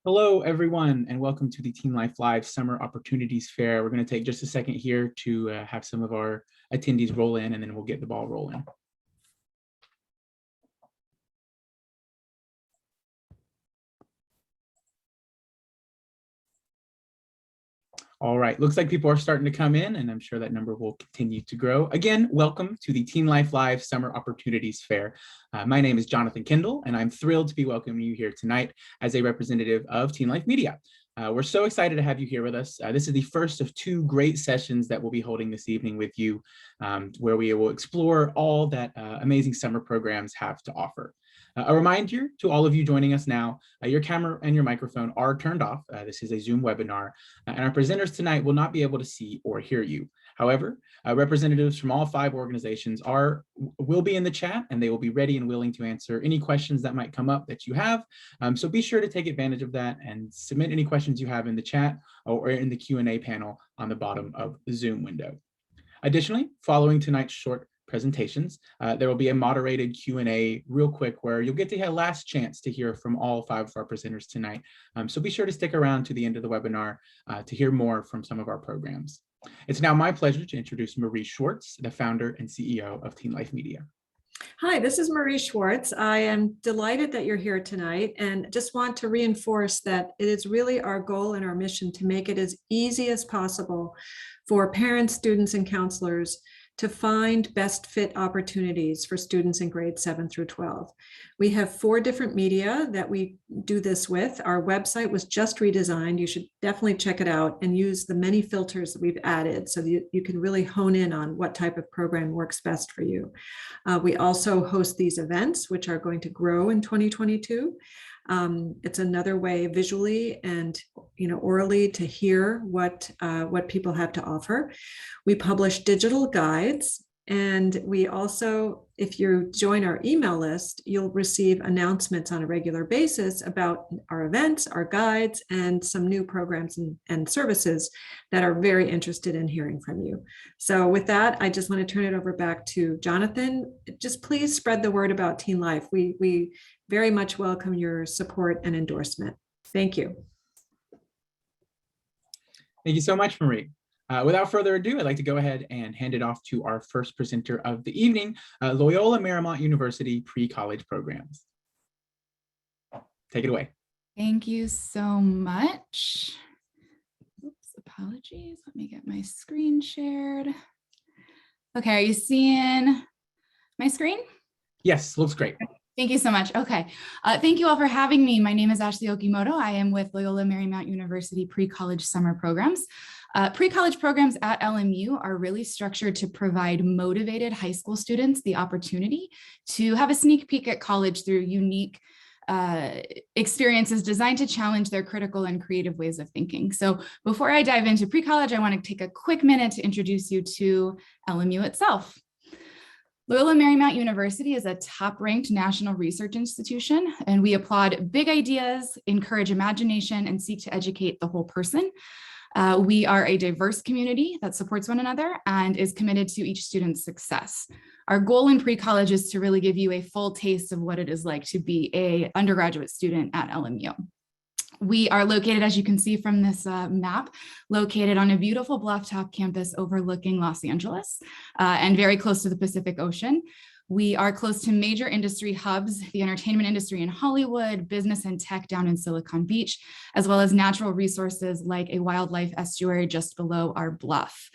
Hello, everyone, and welcome to the TeenLife Live Summer Opportunities Fair. We're going to take just a second here to have some of our attendees roll in, and then we'll get the ball rolling. All right, looks like people are starting to come in, and I'm sure that number will continue to grow. Again, welcome to the TeenLife Live Summer Opportunities Fair. My name is Jonathan Kendall, and I'm thrilled to be welcoming you here tonight as a representative of TeenLife Media. We're so excited to have you here with us. This is the first of two great sessions that we'll be holding this evening with you, where we will explore all that amazing summer programs have to offer. A reminder to all of you joining us now, your camera and your microphone are turned off. This is a Zoom webinar, and our presenters tonight will not be able to see or hear you. However, representatives from all 5 organizations will be in the chat, and they will be ready and willing to answer any questions that might come up that you have. So be sure to take advantage of that and submit any questions you have in the chat or in the Q&A panel on the bottom of the Zoom window. Additionally, following tonight's short presentations, there will be a moderated Q&A real quick where you'll get to have a last chance to hear from all 5 of our presenters tonight. So be sure to stick around to the end of the webinar to hear more from some of our programs. It's now my pleasure to introduce Marie Schwartz, the founder and CEO of TeenLife Media. Hi, this is Marie Schwartz. I am delighted that you're here tonight and just want to reinforce that it is really our goal and our mission to make it as easy as possible for parents, students, and counselors to find best fit opportunities for students in grades 7 through 12. We have 4 different media that we do this with. Our website was just redesigned. You should definitely check it out and use the many filters that we've added so that you can really hone in on what type of program works best for you. We also host these events, which are going to grow in 2022. It's another way visually and orally to hear what people have to offer. We publish digital guides, and we also, if you join our email list, you'll receive announcements on a regular basis about our events, our guides, and some new programs and services that are very interested in hearing from you. So with that, I just want to turn it over back to Jonathan. Just please spread the word about TeenLife. We very much welcome your support and endorsement. Thank you. Thank you so much, Marie. Without further ado, I'd like to go ahead and hand it off to our first presenter of the evening, Loyola Marymount University pre-college programs. Take it away. Thank you so much. Oops, apologies. Let me get my screen shared. Okay, are you seeing my screen? Yes, looks great. Thank you so much. Okay. Thank you all for having me. My name is Ashley Okimoto. I am with Loyola Marymount University pre-college summer programs. Pre-college programs at LMU are really structured to provide motivated high school students the opportunity to have a sneak peek at college through unique experiences designed to challenge their critical and creative ways of thinking. So before I dive into pre-college, I want to take a quick minute to introduce you to LMU itself. Loyola Marymount University is a top-ranked national research institution, and we applaud big ideas, encourage imagination, and seek to educate the whole person. We are a diverse community that supports one another and is committed to each student's success. Our goal in pre-college is to really give you a full taste of what it is like to be an undergraduate student at LMU. We are located, as you can see from this map, located on a beautiful Bluff top campus overlooking Los Angeles and very close to the Pacific Ocean. We are close to major industry hubs, the entertainment industry in Hollywood, business and tech down in Silicon Beach, as well as natural resources like a wildlife estuary just below our Bluff.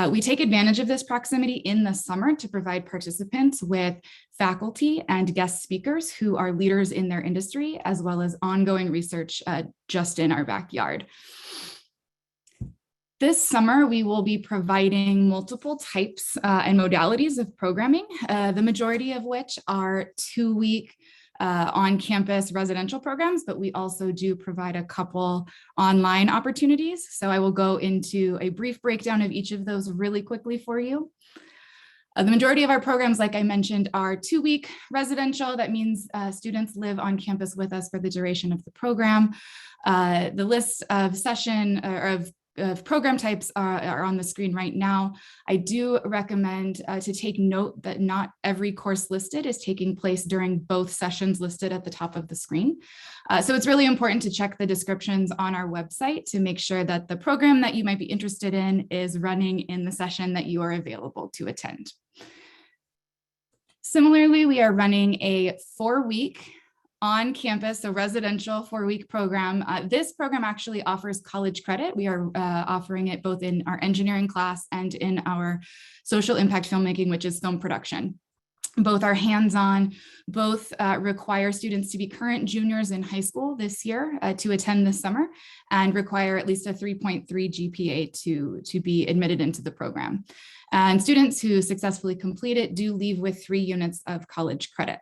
We take advantage of this proximity in the summer to provide participants with faculty and guest speakers who are leaders in their industry, as well as ongoing research just in our backyard. This summer, we will be providing multiple types and modalities of programming, the majority of which are 2-week on-campus residential programs, but we also do provide a couple online opportunities. So I will go into a brief breakdown of each of those really quickly for you. The majority of our programs, like I mentioned, are 2-week residential. That means students live on campus with us for the duration of the program. The list of program types are on the screen right now. I do recommend to take note that not every course listed is taking place during both sessions listed at the top of the screen. So it's really important to check the descriptions on our website to make sure that the program that you might be interested in is running in the session that you are available to attend. Similarly, we are running a 4-week on-campus, so residential 4-week program. This program actually offers college credit. We are offering it both in our engineering class and in our social impact filmmaking, which is film production. Both are hands-on, both require students to be current juniors in high school this year to attend this summer, and require at least a 3.3 GPA to be admitted into the program. And students who successfully complete it do leave with 3 units of college credit.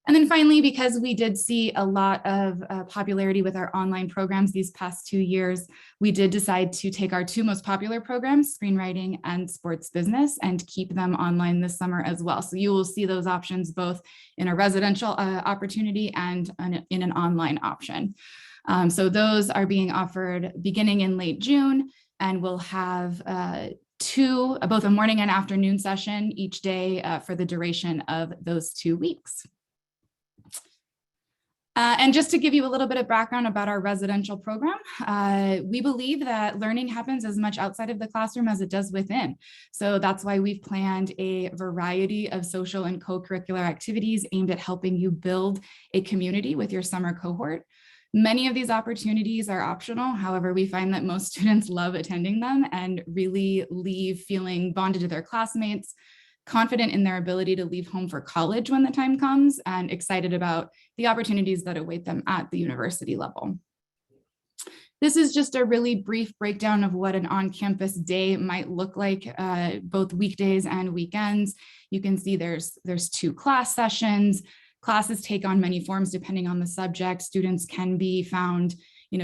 And then finally, because we did see a lot of popularity with our online programs these past 2 years, we did decide to take our 2 most popular programs, screenwriting and sports business, and keep them online this summer as well. So you will see those options both in a residential opportunity and in an online option. So those are being offered beginning in late June, and we'll have both a morning and afternoon session each day for the duration of those 2 weeks. And just to give you a little bit of background about our residential program, we believe that learning happens as much outside of the classroom as it does within. So that's why we've planned a variety of social and co-curricular activities aimed at helping you build a community with your summer cohort. Many of these opportunities are optional. However, we find that most students love attending them and really leave feeling bonded to their classmates, confident in their ability to leave home for college when the time comes, and excited about the opportunities that await them at the university level. This is just a really brief breakdown of what an on-campus day might look like, both weekdays and weekends. You can see there's 2 class sessions. Classes take on many forms depending on the subject. Students can be found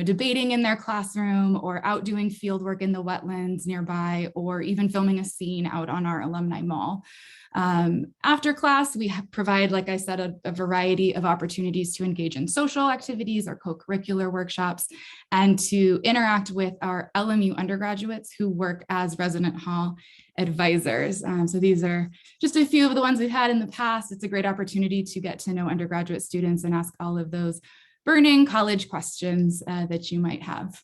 debating in their classroom, or out doing field work in the wetlands nearby, or even filming a scene out on our alumni mall. After class, we provide, like I said, a variety of opportunities to engage in social activities or co-curricular workshops, and to interact with our LMU undergraduates who work as resident hall advisors. So these are just a few of the ones we've had in the past. It's a great opportunity to get to know undergraduate students and ask all of those burning college questions that you might have.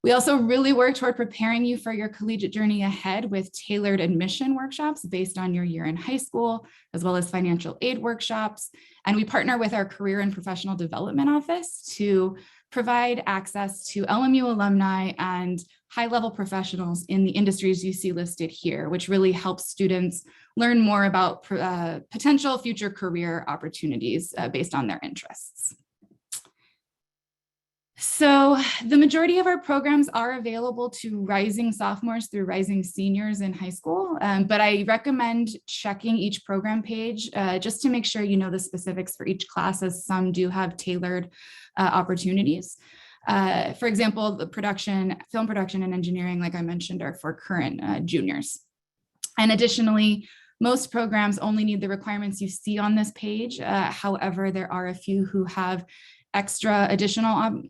We also really work toward preparing you for your collegiate journey ahead with tailored admission workshops based on your year in high school, as well as financial aid workshops. And we partner with our Career and Professional Development Office to provide access to LMU alumni and high-level professionals in the industries you see listed here, which really helps students learn more about potential future career opportunities based on their interests. So the majority of our programs are available to rising sophomores through rising seniors in high school, but I recommend checking each program page just to make sure you know the specifics for each class, as some do have tailored opportunities. For example, the film production and engineering, like I mentioned, are for current juniors. And additionally, most programs only need the requirements you see on this page. However, there are a few who have extra additional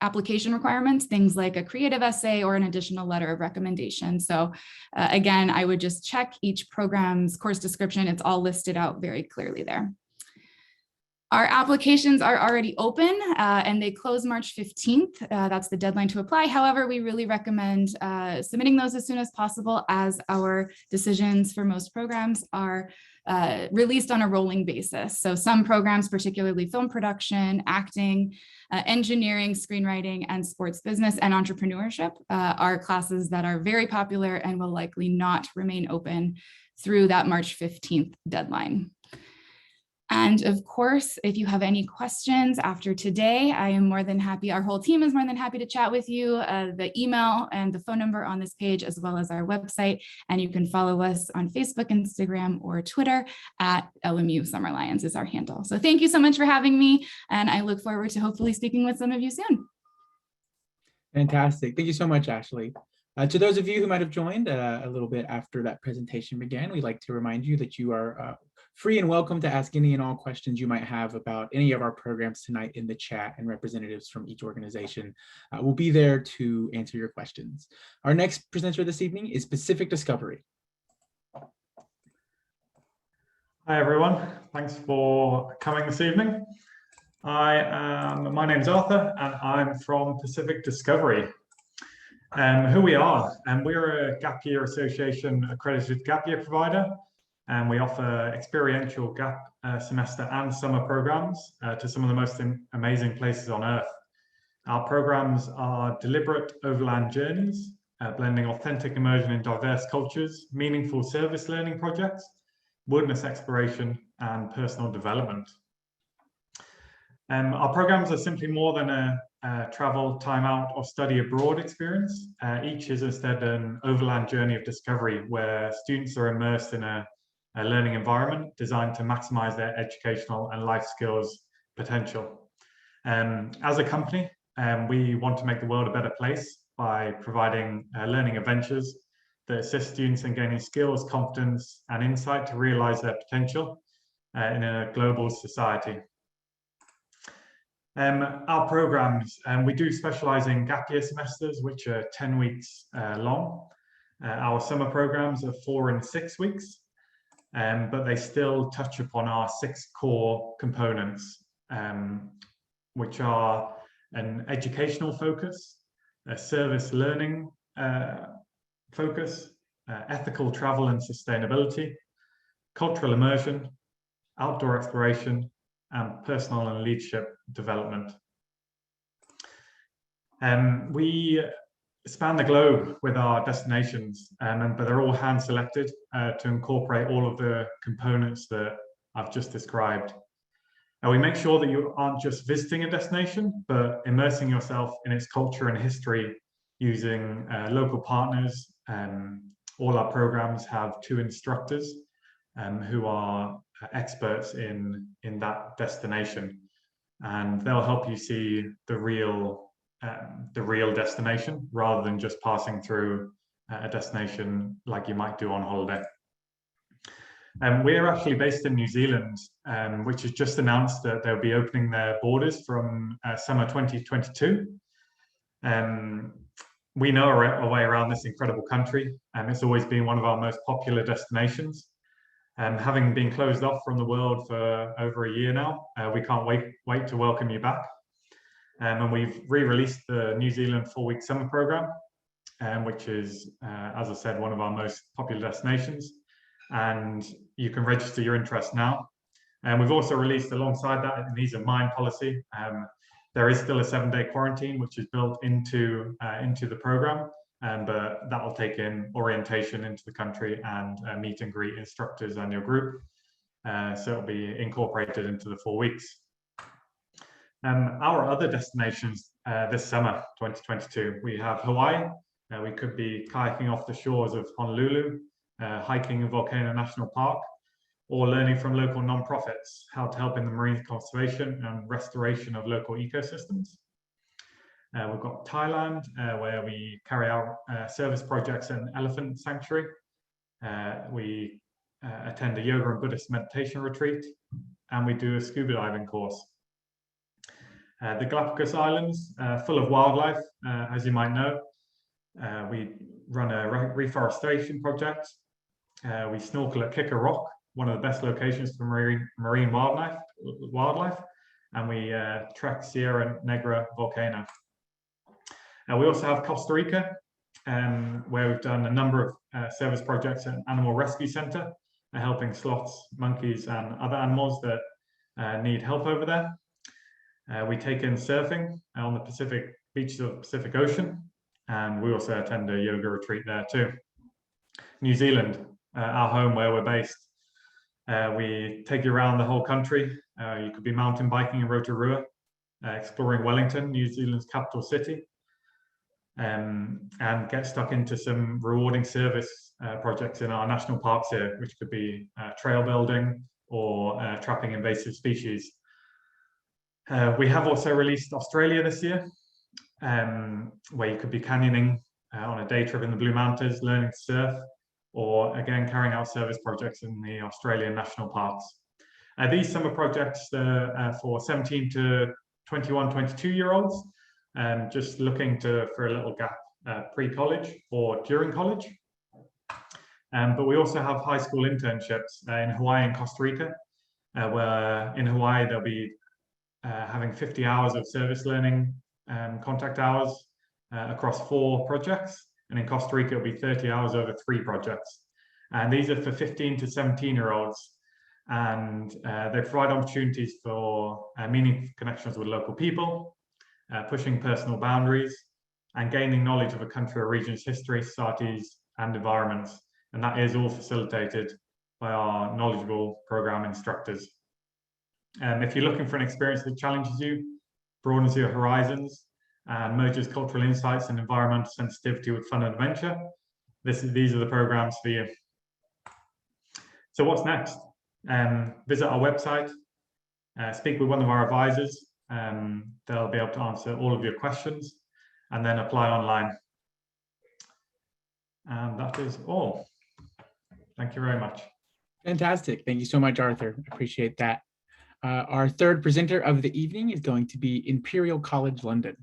application requirements, things like a creative essay or an additional letter of recommendation. So again, I would just check each program's course description. It's all listed out very clearly there. Our applications are already open and they close March 15th. That's the deadline to apply. However, we really recommend submitting those as soon as possible, as our decisions for most programs are released on a rolling basis. So some programs, particularly film production, acting, engineering, screenwriting, and sports business and entrepreneurship are classes that are very popular and will likely not remain open through that March 15th deadline. And of course, if you have any questions after today, I am more than happy. Our whole team is more than happy to chat with you. The email and the phone number on this page, as well as our website. And you can follow us on Facebook, Instagram, or Twitter at LMU Summer Lions is our handle. So thank you so much for having me. And I look forward to hopefully speaking with some of you soon. Fantastic. Thank you so much, Ashley. To those of you who might have joined a little bit after that presentation began, we'd like to remind you that you are free and welcome to ask any and all questions you might have about any of our programs tonight in the chat, and representatives from each organization will be there to answer your questions. Our next presenter this evening is Pacific Discovery. Hi everyone, thanks for coming this evening. My name is Arthur and I'm from Pacific Discovery. Who we are, we're a Gap Year Association accredited gap year provider, and we offer experiential gap semester and summer programs to some of the most amazing places on earth. Our programs are deliberate overland journeys, blending authentic immersion in diverse cultures, meaningful service learning projects, wilderness exploration, and personal development. Our programs are simply more than a travel, time out, or study abroad experience. Each is instead an overland journey of discovery where students are immersed in a learning environment designed to maximize their educational and life skills potential. As a company, we want to make the world a better place by providing learning adventures that assist students in gaining skills, confidence, and insight to realize their potential in a global society. Our programs, we do specialize in gap year semesters, which are 10 weeks long. Our summer programs are 4 and 6 weeks, but they still touch upon our 6 core components, which are an educational focus, a service learning focus, ethical travel and sustainability, cultural immersion, outdoor exploration, and personal and leadership development. We span the globe with our destinations, but they're all hand selected to incorporate all of the components that I've just described. And we make sure that you aren't just visiting a destination, but immersing yourself in its culture and history using local partners. All our programs have 2 instructors who are experts in that destination, and they'll help you see the real destination rather than just passing through a destination like you might do on holiday. We're actually based in New Zealand, which has just announced that they'll be opening their borders from summer 2022. We know our way around this incredible country, and it's always been one of our most popular destinations. Having been closed off from the world for over a year now, we can't wait to welcome you back. And we've re-released the New Zealand 4-week summer program, which is, as I said, one of our most popular destinations. And you can register your interest now. And we've also released alongside that an ease of mind policy. There is still a 7-day quarantine, which is built into the program. But that will take in orientation into the country and meet and greet instructors and your group. So it'll be incorporated into the 4 weeks. Our other destinations this summer, 2022, we have Hawaii. We could be kayaking off the shores of Honolulu, hiking in Volcano National Park, or learning from local nonprofits how to help in the marine conservation and restoration of local ecosystems. We've got Thailand, where we carry out service projects at an elephant sanctuary. We attend a yoga and Buddhist meditation retreat, and we do a scuba diving course. The Galapagos Islands, full of wildlife, as you might know. We run a reforestation project. We snorkel at Kicker Rock, one of the best locations for marine wildlife, and we trek Sierra Negra volcano. We also have Costa Rica, where we've done a number of service projects at an animal rescue center, helping sloths, monkeys, and other animals that need help over there. We take in surfing on the Pacific beaches of the Pacific Ocean, and we also attend a yoga retreat there too. New Zealand, our home where we're based. We take you around the whole country. You could be mountain biking in Rotorua, exploring Wellington, New Zealand's capital city, and get stuck into some rewarding service projects in our national parks here, which could be trail building or trapping invasive species. We have also released Australia this year, where you could be canyoning on a day trip in the Blue Mountains, learning to surf, or again, carrying out service projects in the Australian national parks. These summer projects are for 17 to 21, 22-year-olds, just looking for a little gap pre-college or during college. But we also have high school internships in Hawaii and Costa Rica, where in Hawaii they'll be having 50 hours of service learning contact hours across 4 projects. And in Costa Rica, it'll be 30 hours over 3 projects. And these are for 15 to 17-year-olds. And they provide opportunities for meaningful connections with local people, pushing personal boundaries, and gaining knowledge of a country or region's history, societies, and environments. And that is all facilitated by our knowledgeable program instructors. If you're looking for an experience that challenges you, broadens your horizons, and merges cultural insights and environmental sensitivity with fun and adventure, these are the programs for you. So what's next? Visit our website, speak with one of our advisors. They'll be able to answer all of your questions, and then apply online. And that is all. Thank you very much. Fantastic. Thank you so much, Arthur. Appreciate that. Our third presenter of the evening is going to be Imperial College London.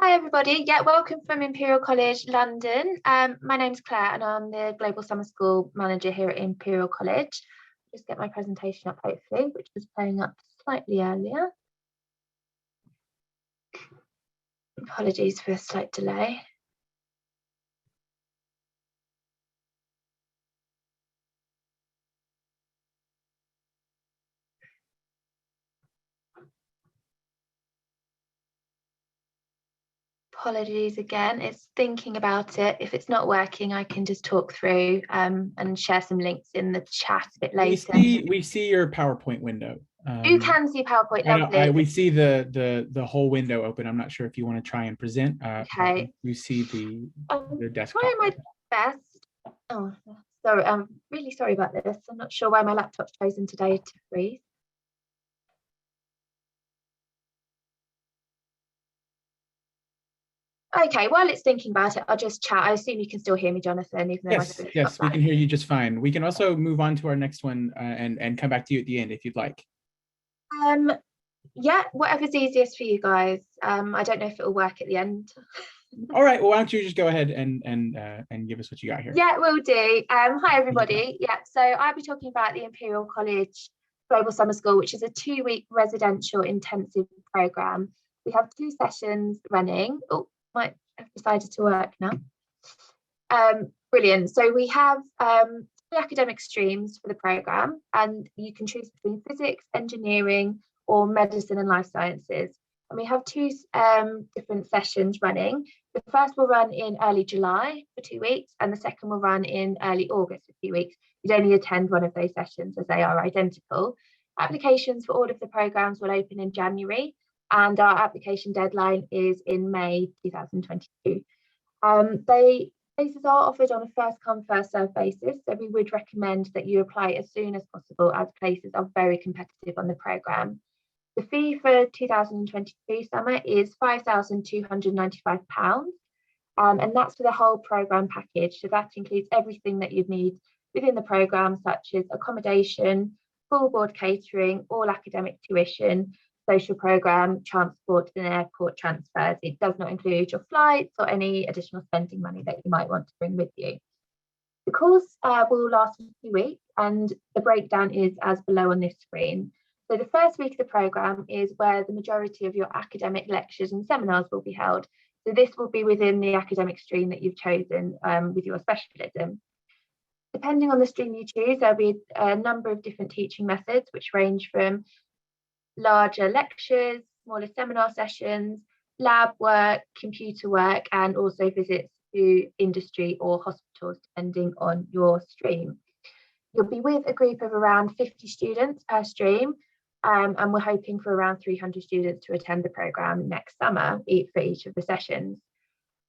Hi everybody, welcome from Imperial College London. My name's Claire and I'm the Global Summer School Manager here at Imperial College. Just get my presentation up hopefully, which was playing up slightly earlier. Apologies for a slight delay. Apologies again, it's thinking about it. If it's not working, I can just talk through and share some links in the chat a bit later. We see your PowerPoint window. You can see PowerPoint, lovely. We see the whole window open. I'm not sure if you want to try and present. Okay. You see the desktop. Trying my best. Oh, sorry. I'm really sorry about this. I'm not sure why my laptop's chosen today to freeze. Okay, while it's thinking about it, I'll just chat. I assume you can still hear me, Jonathan, even though yes, we can hear you just fine. We can also move on to our next one and come back to you at the end if you'd like. Yeah, whatever's easiest for you guys. I don't know if it'll work at the end. All right, well, why don't you just go ahead and give us what you got here. Yeah, we'll do. Hi everybody. Yeah, so I'll be talking about the Imperial College Global Summer School, which is a 2-week residential intensive program. We have 2 sessions running. Oh, might have decided to work now. Brilliant. So we have 3 academic streams for the program, and you can choose between physics, engineering, or medicine and life sciences. And we have 2 different sessions running. The first will run in early July for 2 weeks, and the second will run in early August for 2 weeks. You'd only attend one of those sessions as they are identical. Applications for all of the programs will open in January, and our application deadline is in May 2022. Places are offered on a first come first served basis, so we would recommend that you apply as soon as possible as places are very competitive on the programme. The fee for 2022 summer is £5,295, and that's for the whole programme package. So that includes everything that you'd need within the programme, such as accommodation, full board catering, all academic tuition, social programme, transport and airport transfers. It does not include your flights or any additional spending money that you might want to bring with you. The course will last for 2 weeks, and the breakdown is as below on this screen. So the first week of the programme is where the majority of your academic lectures and seminars will be held. So this will be within the academic stream that you've chosen with your specialism. Depending on the stream you choose, there'll be a number of different teaching methods, which range from larger lectures, smaller seminar sessions, lab work, computer work, and also visits to industry or hospitals, depending on your stream. You'll be with a group of around 50 students per stream, and we're hoping for around 300 students to attend the programme next summer for each of the sessions.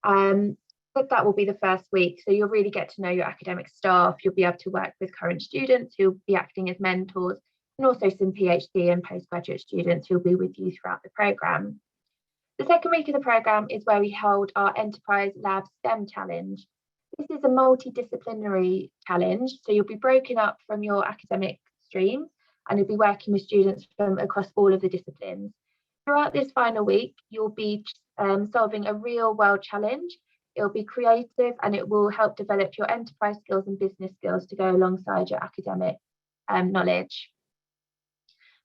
But that will be the first week, so you'll really get to know your academic staff. You'll be able to work with current students who'll be acting as mentors, and also some PhD and postgraduate students who'll be with you throughout the programme. The second week of the programme is where we hold our Enterprise Lab STEM Challenge. This is a multidisciplinary challenge, so you'll be broken up from your academic streams and you'll be working with students from across all of the disciplines. Throughout this final week, you'll be solving a real world challenge. It'll be creative and it will help develop your enterprise skills and business skills to go alongside your academic knowledge.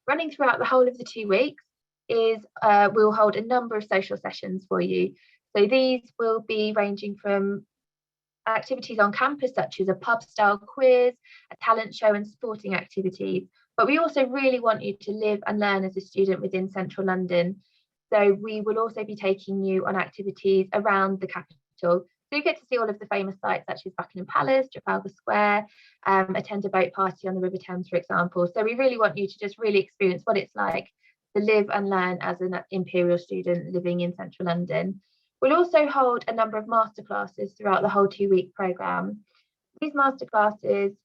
Running throughout the whole of the 2 weeks is we'll hold a number of social sessions for you. So these will be ranging from activities on campus, such as a pub style quiz, a talent show and sporting activities. But we also really want you to live and learn as a student within central London. So we will also be taking you on activities around the capital. So you get to see all of the famous sites such as Buckingham Palace, Trafalgar Square, attend a boat party on the River Thames, for example. So we really want you to just really experience what it's like to live and learn as an Imperial student living in central London. We'll also hold a number of masterclasses throughout the whole 2-week programme. These masterclasses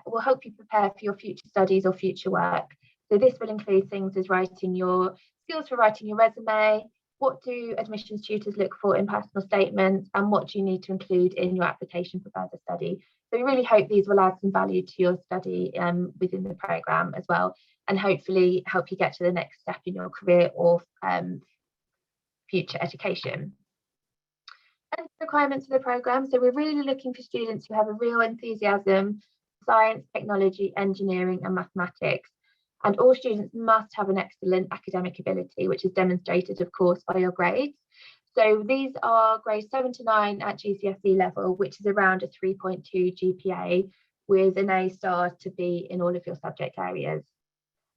will help you prepare for your future studies or future work. So this will include things as writing your skills for writing your resume, what do admissions tutors look for in personal statements, and what do you need to include in your application for further study. So we really hope these will add some value to your study within the programme as well, and hopefully help you get to the next step in your career or future education. And requirements for the programme. So we're really looking for students who have a real enthusiasm for science, technology, engineering and mathematics. And all students must have an excellent academic ability, which is demonstrated, of course, by your grades. So these are grades 7 to 9 at GCSE level, which is around a 3.2 GPA with an A star to be in all of your subject areas.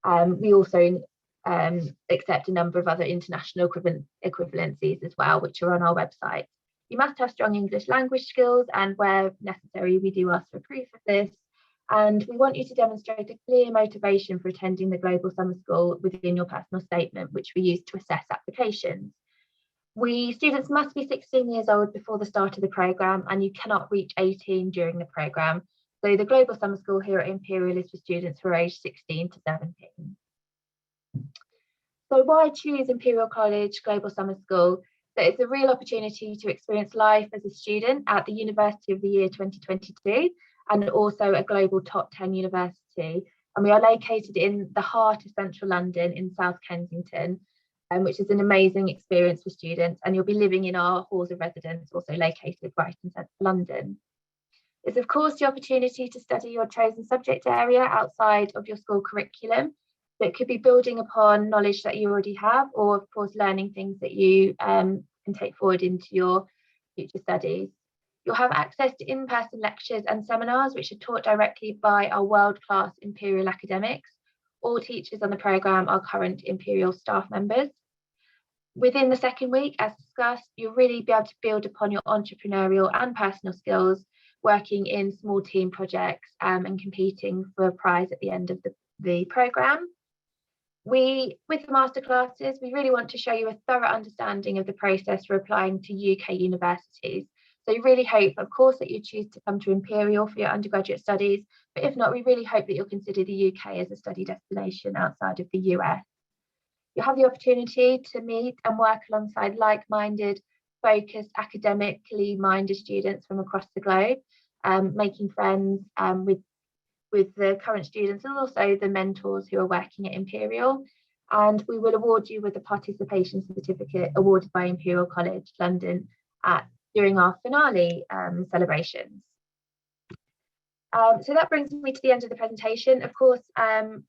We also accept a number of other international equivalencies as well, which are on our website. You must have strong English language skills, and where necessary, we do ask for proof of this. And we want you to demonstrate a clear motivation for attending the Global Summer School within your personal statement, which we use to assess applications. Students must be 16 years old before the start of the programme, and you cannot reach 18 during the programme. So the Global Summer School here at Imperial is for students who are aged 16 to 17. So why choose Imperial College Global Summer School? So it's a real opportunity to experience life as a student at the University of the Year 2022, and also a global top 10 university. And we are located in the heart of central London in South Kensington, which is an amazing experience for students. And you'll be living in our halls of residence, also located right in central London. It's of course the opportunity to study your chosen subject area outside of your school curriculum. So it could be building upon knowledge that you already have, or of course learning things that you can take forward into your future studies. You'll have access to in-person lectures and seminars which are taught directly by our world-class Imperial academics. All teachers on the programme are current Imperial staff members. Within the second week, as discussed, you'll really be able to build upon your entrepreneurial and personal skills, working in small team projects and competing for a prize at the end of the programme. With the masterclasses, we really want to show you a thorough understanding of the process for applying to UK universities. So we really hope, of course, that you choose to come to Imperial for your undergraduate studies, but if not, we really hope that you'll consider the UK as a study destination outside of the US. You'll have the opportunity to meet and work alongside like-minded, focused, academically minded students from across the globe, making friends with the current students and also the mentors who are working at Imperial. And we will award you with a participation certificate awarded by Imperial College London during our finale celebrations. So that brings me to the end of the presentation. Of course,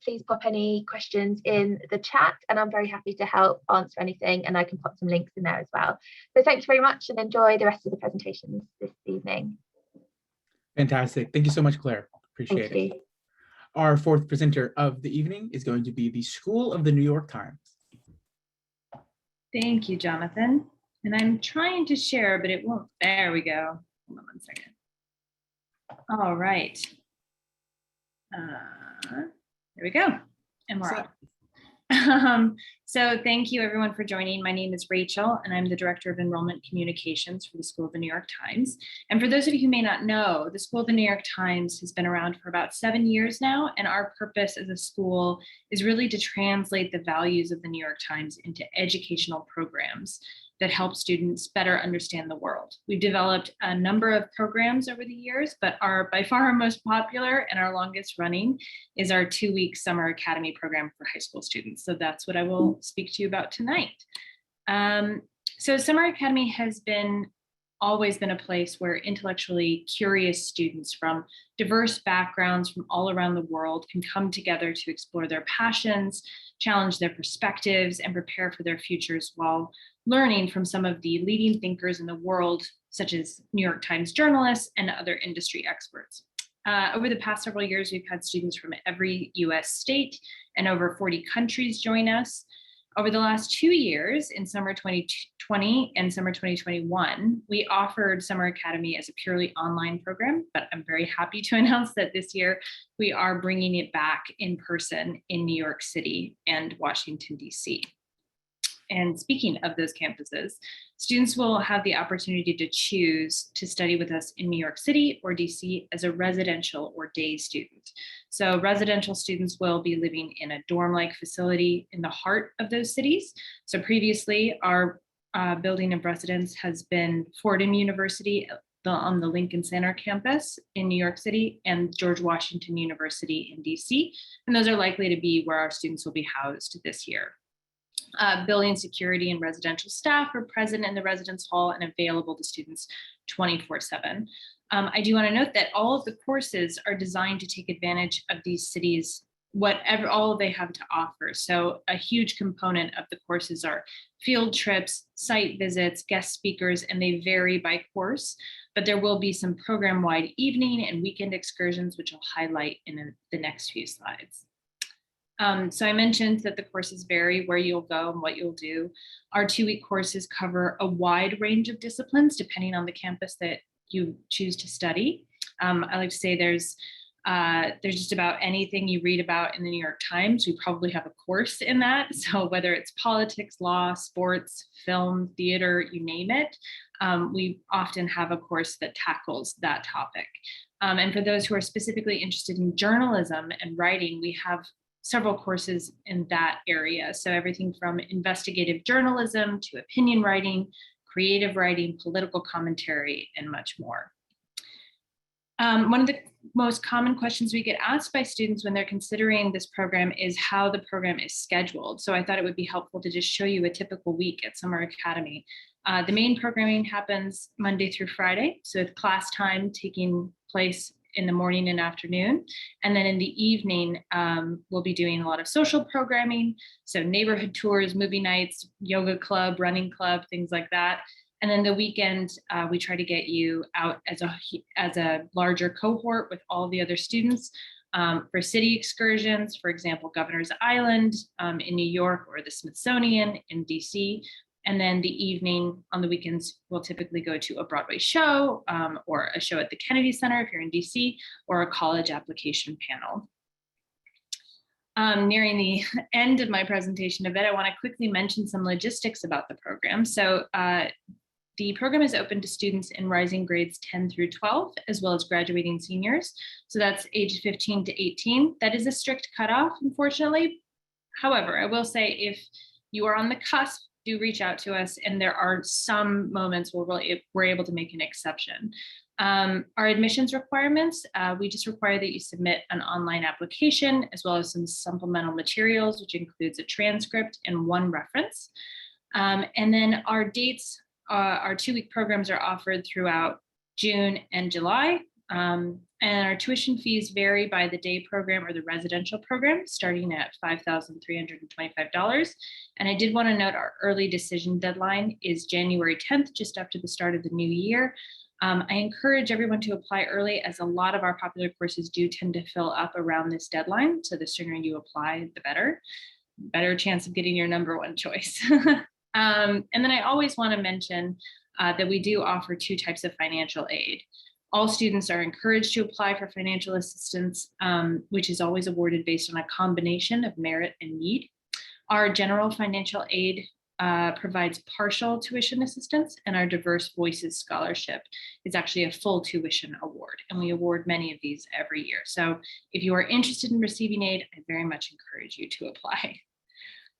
please pop any questions in the chat and I'm very happy to help answer anything, and I can pop some links in there as well. So thank you very much and enjoy the rest of the presentations this evening. Fantastic. Thank you so much, Claire. Appreciate Thank you. it. Our fourth presenter of the evening is going to be the School of the New York Times. Thank you, Jonathan. And I'm trying to share, but it won't. There we go. Hold on one second. All right. There we go. And we're on. So thank you everyone for joining. My name is Rachel and I'm the Director of Enrollment Communications for the School of the New York Times. And for those of you who may not know, the School of the New York Times has been around for about 7 years now. And our purpose as a school is really to translate the values of the New York Times into educational programs that help students better understand the world. We've developed a number of programs over the years, but by far our most popular and our longest running is our 2-week summer academy program for high school students. So that's what I will speak to you about tonight. So Summer Academy has always been a place where intellectually curious students from diverse backgrounds from all around the world can come together to explore their passions, challenge their perspectives, and prepare for their futures while learning from some of the leading thinkers in the world, such as New York Times journalists and other industry experts. Over the past several years, we've had students from every US state and over 40 countries join us. Over the last 2 years, in summer 2020 and summer 2021, we offered Summer Academy as a purely online program, but I'm very happy to announce that this year we are bringing it back in person in New York City and Washington, DC. And speaking of those campuses, students will have the opportunity to choose to study with us in New York City or DC as a residential or day student. So residential students will be living in a dorm-like facility in the heart of those cities. So previously, our building of residence has been Fordham University on the Lincoln Center campus in New York City and George Washington University in DC. And those are likely to be where our students will be housed this year. Building security and residential staff are present in the residence hall and available to students 24/7. I do want to note that all of the courses are designed to take advantage of these cities, all they have to offer. So a huge component of the courses are field trips, site visits, guest speakers, and they vary by course, but there will be some program-wide evening and weekend excursions, which I'll highlight in the next few slides. So I mentioned that the courses vary where you'll go and what you'll do. Our 2-week courses cover a wide range of disciplines depending on the campus that you choose to study. I like to say there's just about anything you read about in the New York Times, we probably have a course in that. So whether it's politics, law, sports, film, theater, you name it, we often have a course that tackles that topic. And for those who are specifically interested in journalism and writing, we have several courses in that area. So everything from investigative journalism to opinion writing, creative writing, political commentary, and much more. One of the most common questions we get asked by students when they're considering this program is how the program is scheduled. So I thought it would be helpful to just show you a typical week at Summer Academy. The main programming happens Monday through Friday. So with class time taking place in the morning and afternoon. And then in the evening, we'll be doing a lot of social programming. So neighborhood tours, movie nights, yoga club, running club, things like that. And then the weekend, we try to get you out as a larger cohort with all the other students for city excursions, for example, Governor's Island in New York or the Smithsonian in DC. And then the evening on the weekends, we'll typically go to a Broadway show or a show at the Kennedy Center if you're in DC, or a college application panel. Nearing the end of my presentation a bit, I want to quickly mention some logistics about the program. So the program is open to students in rising grades 10 through 12, as well as graduating seniors. So that's age 15 to 18. That is a strict cutoff, unfortunately. However, I will say if you are on the cusp, do reach out to us, and there are some moments where we're able to make an exception. Our admissions requirements, we just require that you submit an online application as well as some supplemental materials, which includes a transcript and 1 reference. And then our dates, our 2-week programs are offered throughout June and July. And our tuition fees vary by the day program or the residential program, starting at $5,325. And I did want to note our early decision deadline is January 10th, just after the start of the new year. I encourage everyone to apply early, as a lot of our popular courses do tend to fill up around this deadline. So the sooner you apply, the better chance of getting your #1 choice. And then I always want to mention that we do offer 2 types of financial aid. All students are encouraged to apply for financial assistance, which is always awarded based on a combination of merit and need. Our general financial aid provides partial tuition assistance, and our Diverse Voices Scholarship is actually a full tuition award, and we award many of these every year. So if you are interested in receiving aid, I very much encourage you to apply.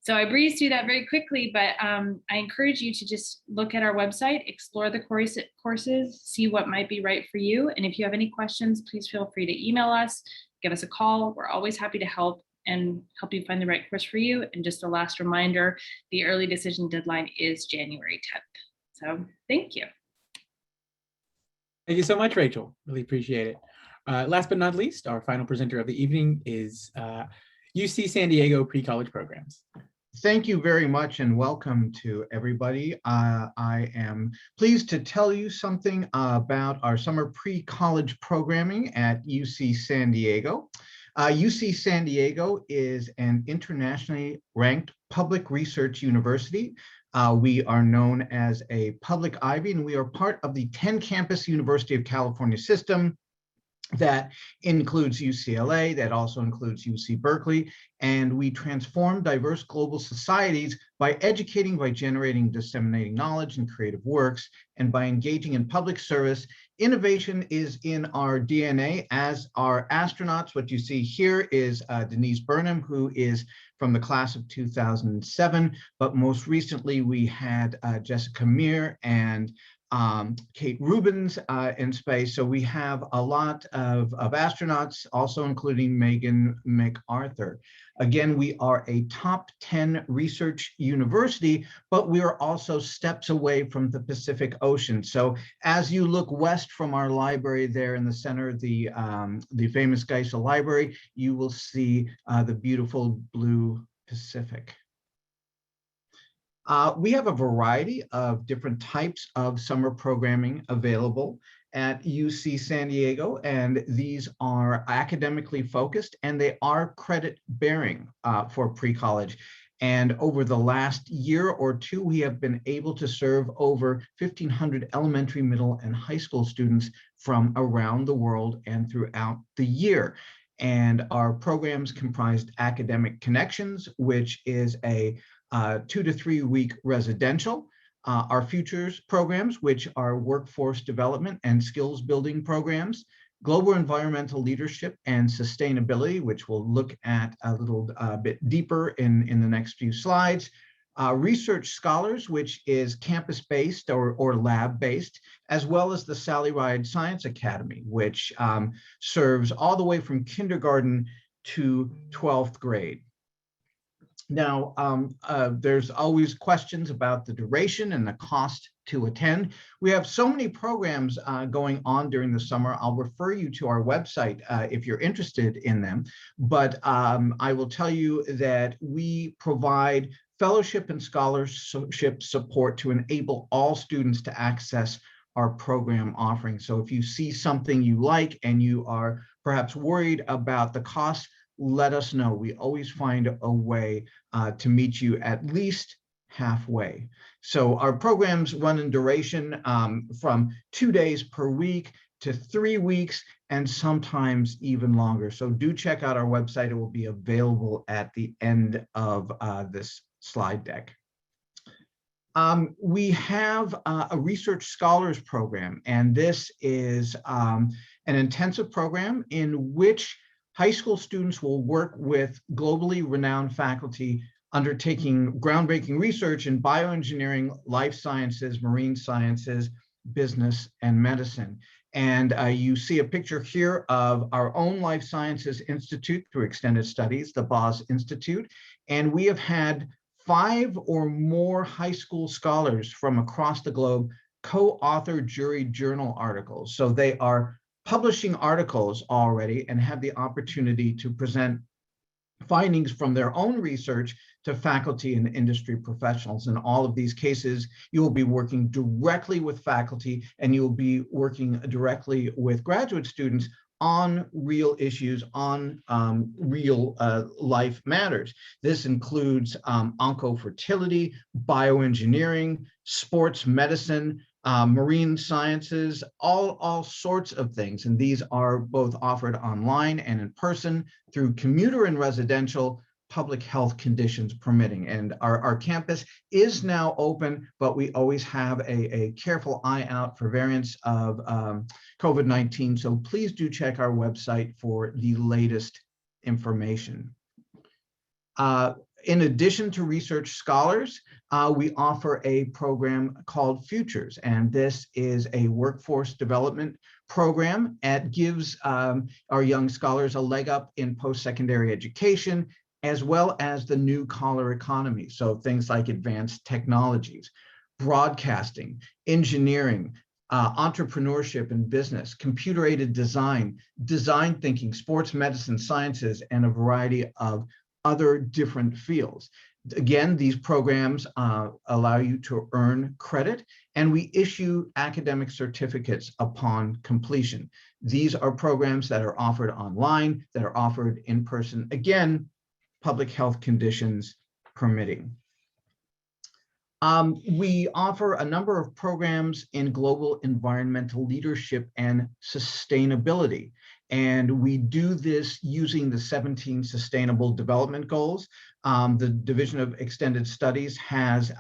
So I breezed through that very quickly, but I encourage you to just look at our website, explore the courses, see what might be right for you. And if you have any questions, please feel free to email us, give us a call. We're always happy to help and help you find the right course for you. And just a last reminder, the early decision deadline is January 10th. So thank you. Thank you so much, Rachel. Really appreciate it. Last but not least, our final presenter of the evening is UC San Diego Pre-College Programs. Thank you very much and welcome to everybody. I am pleased to tell you something about our summer pre-college programming at UC San Diego. UC San Diego is an internationally ranked public research university. We are known as a public Ivy, and we are part of the 10-campus University of California system. That includes UCLA, that also includes UC Berkeley, and we transform diverse global societies by educating, by generating, disseminating knowledge and creative works, and by engaging in public service. Innovation is in our DNA as our astronauts. What you see here is Denise Burnham, who is from the class of 2007, but most recently we had Jessica Meir and Kate Rubins in space. So we have a lot of astronauts, also including Megan MacArthur. Again, we are a top 10 research university, but we are also steps away from the Pacific Ocean. So as you look west from our library there in the center, the famous Geisel Library, you will see the beautiful blue Pacific. We have a variety of different types of summer programming available at UC San Diego, and these are academically focused and they are credit bearing for pre-college. And over the last year or two, we have been able to serve over 1,500 elementary, middle, and high school students from around the world and throughout the year. And our programs comprised Academic Connections, which is a 2 to 3 week residential, our Futures programs, which are workforce development and skills building programs, Global Environmental Leadership and Sustainability, which we'll look at a little bit deeper in the next few slides, Research Scholars, which is campus-based or lab-based, as well as the Sally Ride Science Academy, which serves all the way from kindergarten to 12th grade. Now, there's always questions about the duration and the cost to attend. We have so many programs going on during the summer. I'll refer you to our website if you're interested in them. But I will tell you that we provide fellowship and scholarship support to enable all students to access our program offerings. So if you see something you like and you are perhaps worried about the cost, let us know. We always find a way to meet you at least halfway. So our programs run in duration from 2 days per week to 3 weeks and sometimes even longer. So do check out our website. It will be available at the end of this slide deck. We have a Research Scholars program, and this is an intensive program in which high school students will work with globally renowned faculty undertaking groundbreaking research in bioengineering, life sciences, marine sciences, business, and medicine. And you see a picture here of our own Life Sciences Institute through Extended Studies, the Boss Institute. And we have had 5 or more high school scholars from across the globe co-author jury journal articles. So they are publishing articles already and have the opportunity to present findings from their own research to faculty and industry professionals. In all of these cases, you will be working directly with faculty and you will be working directly with graduate students on real issues, on real life matters. This includes oncofertility, bioengineering, sports medicine, marine sciences, all sorts of things. And these are both offered online and in person through commuter and residential, public health conditions permitting. And our campus is now open, but we always have a careful eye out for variants of COVID-19. So please do check our website for the latest information. In addition to research scholars, we offer a program called Futures, and this is a workforce development program that gives our young scholars a leg up in post-secondary education, as well as the new collar economy. So things like advanced technologies, broadcasting, engineering, entrepreneurship and business, computer-aided design, design thinking, sports medicine, sciences, and a variety of other different fields. Again, these programs allow you to earn credit, and we issue academic certificates upon completion. These are programs that are offered online, that are offered in person, again, public health conditions permitting. We offer a number of programs in global environmental leadership and sustainability. And we do this using the 17 Sustainable Development Goals. The Division of Extended Studies has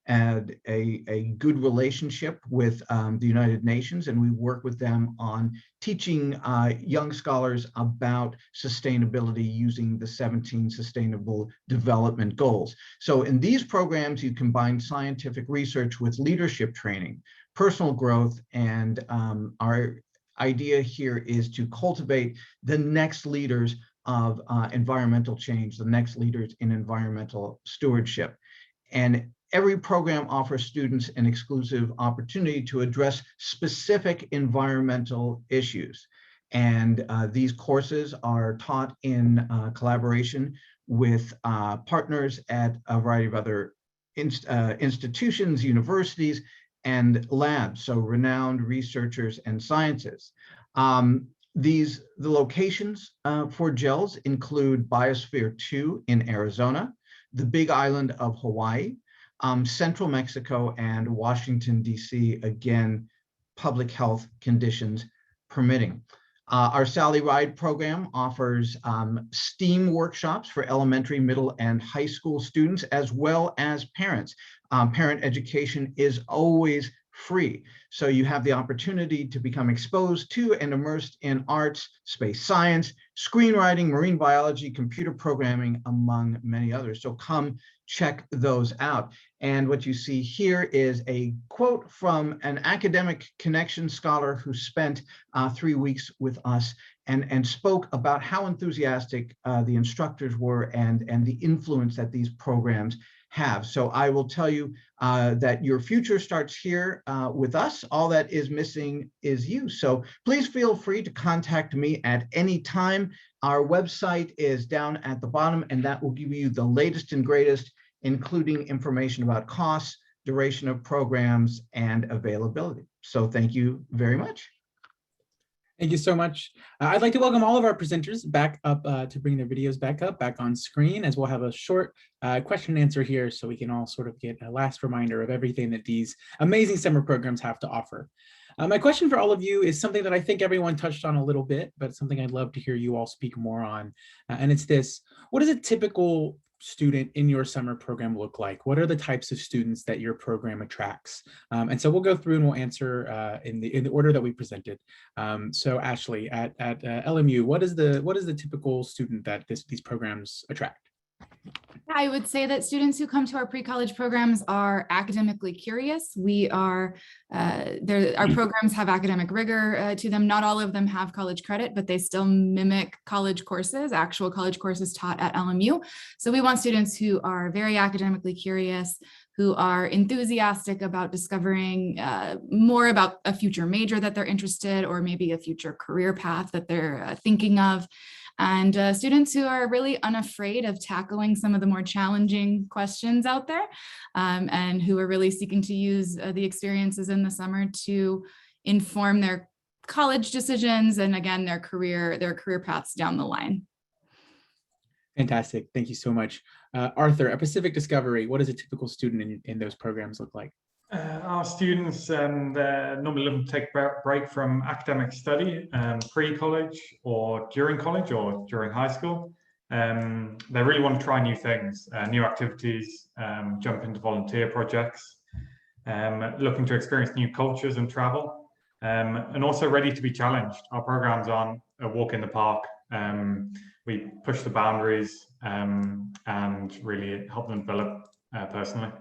a good relationship with the United Nations, and we work with them on teaching young scholars about sustainability using the 17 Sustainable Development Goals. So in these programs, you combine scientific research with leadership training, personal growth, and our idea here is to cultivate the next leaders of environmental change, the next leaders in environmental stewardship. And every program offers students an exclusive opportunity to address specific environmental issues. And these courses are taught in collaboration with partners at a variety of other institutions, universities, and labs, so renowned researchers and scientists. The locations for GELS include Biosphere 2 in Arizona, the Big Island of Hawaii, Central Mexico, and Washington, D.C., again, public health conditions permitting. Our Sally Ride program offers STEAM workshops for elementary, middle, and high school students, as well as parents. Parent education is always free. So you have the opportunity to become exposed to and immersed in arts, space science, screenwriting, marine biology, computer programming, among many others. So come check those out. And what you see here is a quote from an academic connection scholar who spent 3 weeks with us and spoke about how enthusiastic the instructors were and the influence that these programs have. So I will tell you that your future starts here with us. All that is missing is you. So please feel free to contact me at any time. Our website is down at the bottom, and that will give you the latest and greatest, including information about costs, duration of programs, and availability. So thank you very much. Thank you so much. I'd like to welcome all of our presenters back up to bring their videos back on screen, as we'll have a short question and answer here so we can all sort of get a last reminder of everything that these amazing summer programs have to offer. My question for all of you is something that I think everyone touched on a little bit, but it's something I'd love to hear you all speak more on. And it's this: what does a typical student in your summer program look like? What are the types of students that your program attracts? And so we'll go through and we'll answer in the order that we presented. So Ashley, at LMU, what is the typical student that these programs attract? I would say that students who come to our pre-college programs are academically curious. Our programs have academic rigor to them. Not all of them have college credit, but they still mimic college courses, actual college courses taught at LMU. So we want students who are very academically curious, who are enthusiastic about discovering more about a future major that they're interested, or maybe a future career path that they're thinking of. And students who are really unafraid of tackling some of the more challenging questions out there, and who are really seeking to use the experiences in the summer to inform their college decisions and, again, their career paths down the line. Fantastic. Thank you so much. Arthur, at Pacific Discovery, what does a typical student in those programs look like? Our students normally look to take a break from academic study pre-college or during college or during high school. They really want to try new things, new activities, jump into volunteer projects, looking to experience new cultures and travel, and also ready to be challenged. Our programs aren't a walk in the park. We push the boundaries and really help them develop personally.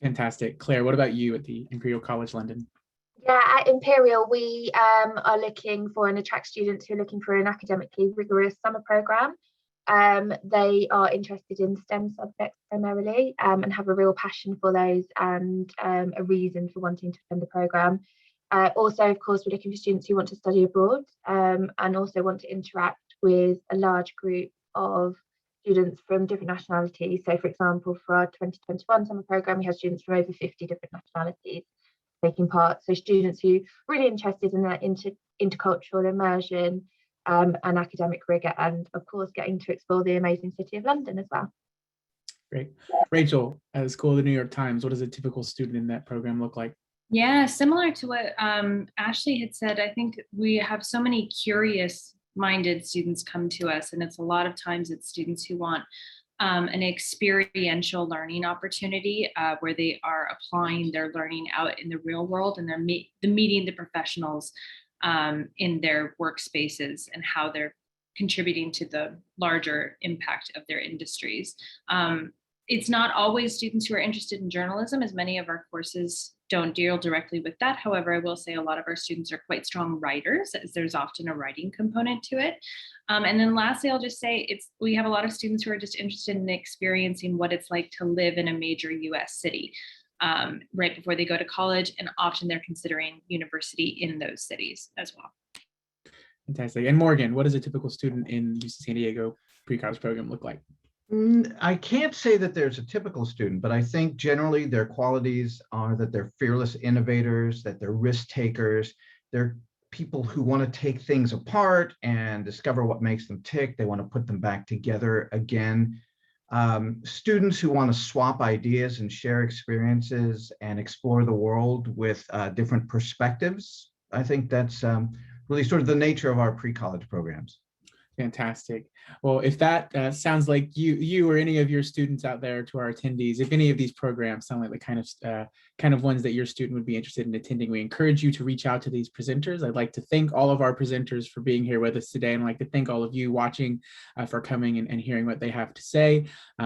Fantastic. Claire, what about you at the Imperial College London? Yeah, at Imperial, we are looking for and attract students who are looking for an academically rigorous summer programme. They are interested in STEM subjects primarily and have a real passion for those and a reason for wanting to attend the programme. Also, of course, we're looking for students who want to study abroad and also want to interact with a large group of students from different nationalities. So, for example, for our 2021 summer programme, we have students from over 50 different nationalities taking part. So students who are really interested in that intercultural immersion and academic rigor, and of course getting to explore the amazing city of London as well. Great. Rachel, at the School of the New York Times, what does a typical student in that program look like? Yeah, similar to what Ashley had said, I think we have so many curious-minded students come to us, and it's a lot of times it's students who want an experiential learning opportunity where they are applying their learning out in the real world, and they're meeting the professionals in their workspaces and how they're contributing to the larger impact of their industries. It's not always students who are interested in journalism, as many of our courses don't deal directly with that. However, I will say a lot of our students are quite strong writers, as there's often a writing component to it. And then lastly, I'll just say we have a lot of students who are just interested in experiencing what it's like to live in a major US city right before they go to college, and often they're considering university in those cities as well. Fantastic. And Morgan, what does a typical student in UC San Diego pre-college program look like? I can't say that there's a typical student, but I think generally their qualities are that they're fearless innovators, that they're risk takers, they're people who want to take things apart and discover what makes them tick. They want to put them back together again. Students who want to swap ideas and share experiences and explore the world with different perspectives. I think that's really sort of the nature of our pre-college programs. Fantastic. Well, if that sounds like you or any of your students out there, to our attendees, if any of these programs sound like the kind of ones that your student would be interested in attending, we encourage you to reach out to these presenters. I'd like to thank all of our presenters for being here with us today, and I'd like to thank all of you watching for coming and hearing what they have to say.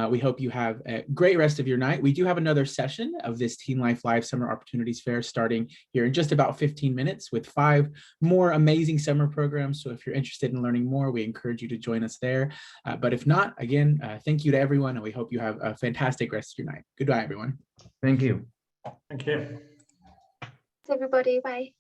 We hope you have a great rest of your night. We do have another session of this TeenLife Live Summer Opportunities Fair starting here in just about 15 minutes with 5 more amazing summer programs. So if you're interested in learning more, we encourage you to join us there. But if not, again, thank you to everyone, and we hope you have a fantastic rest of your night. Goodbye, everyone. Thank you. Thank you. Thanks, everybody. Bye.